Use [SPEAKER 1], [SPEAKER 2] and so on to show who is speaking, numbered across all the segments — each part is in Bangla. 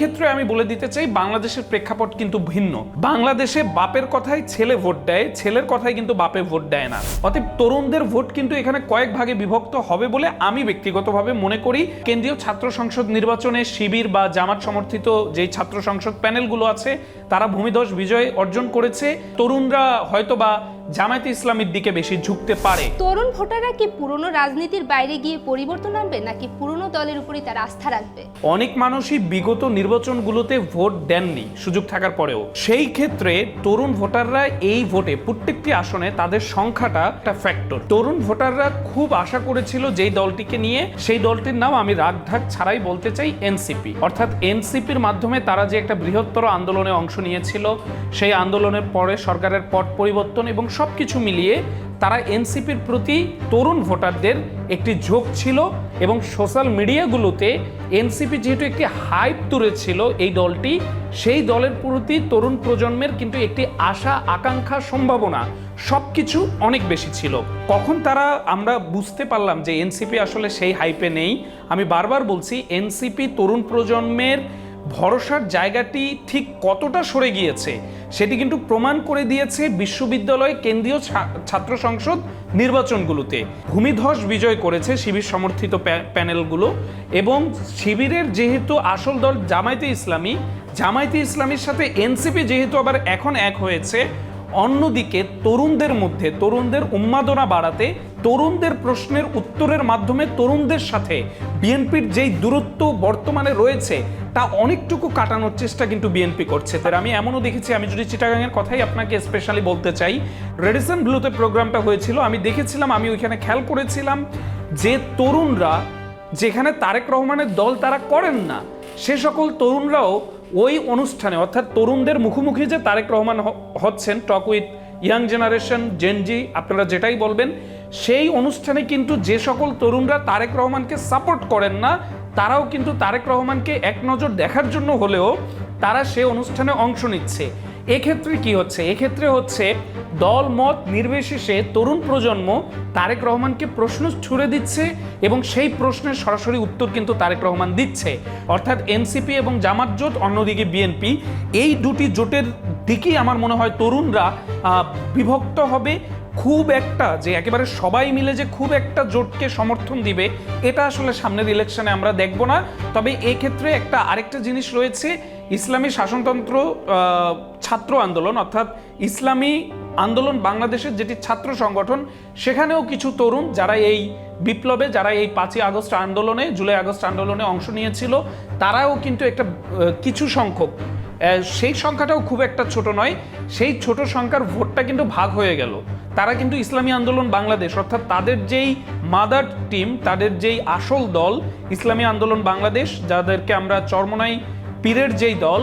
[SPEAKER 1] ক্ষেত্রে আমি বলে দিতে চাই বাংলাদেশের প্রেক্ষাপট কিন্তু ভিন্ন। বাংলাদেশে বাপের কথায় ছেলে ভোট দেয়, ছেলের কথায় কিন্তু বাপে ভোট দেয় না। অতএব তরুণদের ভোট কিন্তু এখানে কয়েক ভাগে বিভক্ত হবে বলে আমি ব্যক্তিগতভাবে মনে করি। কেন্দ্রীয় ছাত্র সংসদ নির্বাচনে শিবির বা জামাত সমর্থিত যে ছাত্র সংসদ প্যানেলগুলো আছে তারা ভূমিধস বিজয় অর্জন করেছে। তরুণরা হয়তোবা জামায়াতে ইসলামীর দিকে বেশি ঝুঁকতে পারে।
[SPEAKER 2] তরুণ ভোটাররা কি পুরনো রাজনীতির বাইরে গিয়ে পরিবর্তন আনবে নাকি পুরনো দলের উপরই তারা আস্থা রাখবে?
[SPEAKER 1] অনেক মানুষই বিগত নির্বাচনগুলোতে ভোট দেননি সুযোগ থাকার পরেও। সেই ক্ষেত্রে তরুণ ভোটাররা এই ভোটে প্রত্যেকটি আসনে তাদের সংখ্যাটা একটা ফ্যাক্টর। তরুণ ভোটাররা খুব আশা করেছিল যেই দলটিকে নিয়ে, সেই দলটির নাম আমি রাগ ঢাক ছাড়াই বলতে চাই এনসিপি। অর্থাৎ এনসিপির মাধ্যমে তারা যে একটা বৃহত্তর আন্দোলনে অংশ নিয়েছিল, সেই আন্দোলনের পরে সরকারের পট পরিবর্তন এবং সবকিছু মিলিয়ে তারা এনসিপির প্রতি তরুণ ভোটারদের একটি ঝোঁক ছিল এবং সোশ্যাল মিডিয়াগুলোতে এনসিপি যেহেতু একটি হাইপ তুলেছিল এই দলটি, সেই দলের প্রতি তরুণ প্রজন্মের কিন্তু একটি আশা, আকাঙ্ক্ষা, সম্ভাবনা সবকিছু অনেক বেশি ছিল। কখন তারা আমরা বুঝতে পারলাম যে এনসিপি আসলে সেই হাইপে নেই? আমি বারবার বলছি এনসিপি তরুণ প্রজন্মের ভরসার জায়গাটি ঠিক কতটা সরে গিয়েছে সেটি কিন্তু প্রমাণ করে দিয়েছে বিশ্ববিদ্যালয় কেন্দ্রীয় ছাত্র সংসদ নির্বাচনগুলোতে। ভূমিধস বিজয় করেছে শিবির সমর্থিত প্যানেলগুলো এবং শিবিরের যেহেতু আসল দল জামায়াতে ইসলামী, জামায়াতে ইসলামীর সাথে এনসিপি যেহেতু আবার এখন এক হয়েছে, অন্যদিকে তরুণদের মধ্যে তরুণদের উন্মাদনা বাড়াতে, তরুণদের প্রশ্নের উত্তরের মাধ্যমে তরুণদের সাথে বিএনপির যেই দূরত্ব বর্তমানে রয়েছে তা অনেকটুকু কাটানোর চেষ্টা কিন্তু বিএনপি করছে। তার আমি এমনও দেখেছি, আমি যদি চিটাগাংয়ের কথাই আপনাকে স্পেশালি বলতে চাই, রেডিসন ব্লুতে প্রোগ্রামটা হয়েছিল, আমি দেখেছিলাম, আমি ওইখানে খেয়াল করেছিলাম যে তরুণরা যেখানে তারেক রহমানের দল তারা করেন না, সে সকল তরুণরাও ওই অনুষ্ঠানে অর্থাৎ তরুণদের মুখোমুখি যে তারেক রহমান হচ্ছেন, talk with young generation, Gen Z, আপনারা যেটাই বলবেন, সেই অনুষ্ঠানে কিন্তু যে সকল তরুণরা তারেক রহমানকে সাপোর্ট করেন না তারাও কিন্তু তারেক রহমানকে এক নজর দেখার জন্য হলেও তারা সে অনুষ্ঠানে অংশ নিচ্ছে। এক্ষেত্রে কি হচ্ছে? এক্ষেত্রে হচ্ছে দল মত নির্বিশেষে তরুণ প্রজন্ম তারেক রহমানকে প্রশ্ন ছুড়ে দিচ্ছে এবং সেই প্রশ্নের সরাসরি উত্তর কিন্তু তারেক রহমান দিচ্ছে। অর্থাৎ এনসিপি এবং জামাত জোট, অন্যদিকে বিএনপি, এই দুটি জোটের দিকেই আমার মনে হয় তরুণরা বিভক্ত হবে। খুব একটা যে একেবারে সবাই মিলে যে খুব একটা জোটকে সমর্থন দিবে এটা আসলে সামনের ইলেকশনে আমরা দেখব না। তবে এক্ষেত্রে আরেকটা জিনিস রয়েছে, ইসলামী শাসনতন্ত্র ছাত্র আন্দোলন অর্থাৎ ইসলামী আন্দোলন বাংলাদেশের যেটি ছাত্র সংগঠন, সেখানেও কিছু তরুণ যারা এই বিপ্লবে, যারা এই 5ই আগস্ট আন্দোলনে, জুলাই আগস্ট আন্দোলনে অংশ নিয়েছিল, তারাও কিন্তু কিছু সংখ্যক, সেই সংখ্যাটাও খুব একটা ছোট নয়, সেই ছোট সংখ্যার ভোটটা কিন্তু ভাগ হয়ে গেল। তারা কিন্তু ইসলামী আন্দোলন বাংলাদেশ অর্থাৎ তাদের যেই মাদার টিম, তাদের যেই আসল দল ইসলামী আন্দোলন বাংলাদেশ, যাদেরকে আমরা চরমোনাই পীরের যেই দল,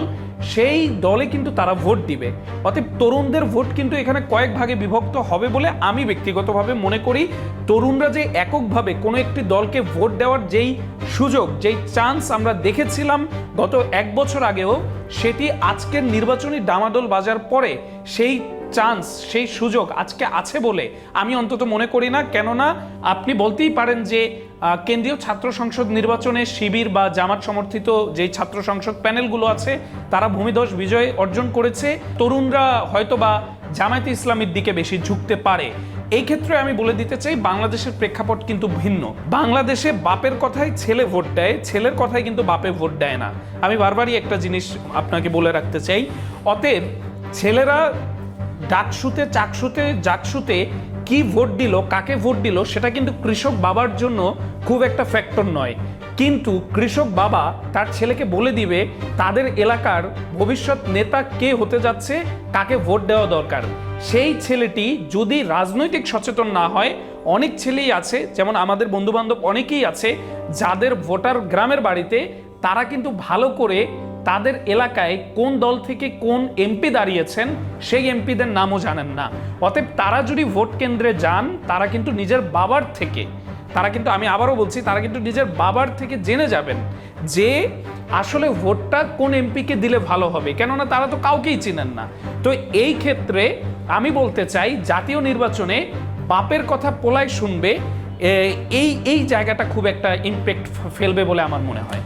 [SPEAKER 1] সেই দলে কিন্তু তারা ভোট দিবে। অতএব তরুণদের ভোট কিন্তু এখানে কয়েক ভাগে বিভক্ত হবে বলে আমি ব্যক্তিগতভাবে মনে করি। তরুণরা যে এককভাবে কোনো একটি দলকে ভোট দেওয়ার যেই সুযোগ, যেই চান্স আমরা দেখেছিলাম গত 1 বছর আগেও, সেটি আজকের নির্বাচনী ডামাডোল বাজার পরে সেই চান্স, সেই সুযোগ আজকে আছে বলে আমি অন্তত মনে করি না। কেননা আপনি বলতেই পারেন যে কেন্দ্রীয় ছাত্র সংসদ নির্বাচনে শিবির বা জামাত সমর্থিত যেই ছাত্র সংসদ প্যানেলগুলো আছে তারা ভূমিধস বিজয় অর্জন করেছে। তরুণরা হয়তোবা জামায়াতে ইসলামীর দিকে বেশি ঝুঁকতে পারে। এই ক্ষেত্রে আমি বলে দিতে চাই বাংলাদেশের প্রেক্ষাপট কিন্তু ভিন্ন। বাংলাদেশে বাপের কথায় ছেলে ভোট দেয়, ছেলের কথায় কিন্তু বাপে ভোট দেয় না। আমি বারবারই একটা জিনিস আপনাকে বলে রাখতে চাই। অতএব ছেলেরা ডাকসুতে, চাকসুতে, জাকসুতে কি ভোট দিল, কাকে ভোট দিল, সেটা কিন্তু কৃষক বাবার জন্য খুব একটা ফ্যাক্টর নয়। কিন্তু কৃষক বাবা তার ছেলেকে বলে দিবে তাদের এলাকার ভবিষ্যৎ নেতা কে হতে যাচ্ছে, কাকে ভোট দেওয়া দরকার। সেই ছেলেটি যদি রাজনৈতিক সচেতন না হয়, অনেক ছেলেই আছে, যেমন আমাদের বন্ধুবান্ধব অনেকেই আছে যাদের ভোটার গ্রামের বাড়িতে, তারা কিন্তু ভালো করে তাদের এলাকায় কোন দল থেকে কোন এমপি দাঁড়িয়েছেন সেই এমপিদের নামও জানেন না। অতএব তারা যদি ভোট কেন্দ্রে যান, তারা কিন্তু নিজের বাবার থেকে, আমি আবারও বলছি, তারা কিন্তু নিজের বাবার থেকে জেনে যাবেন যে আসলে ভোটটা কোন এমপিকে দিলে ভালো হবে, কেননা তারা তো কাউকেই চিনেন না। তো এই ক্ষেত্রে আমি বলতে চাই জাতীয় নির্বাচনে বাপের কথা পোলায় শুনবে, এই জায়গাটা খুব একটা ইমপ্যাক্ট ফেলবে বলে আমার মনে হয়।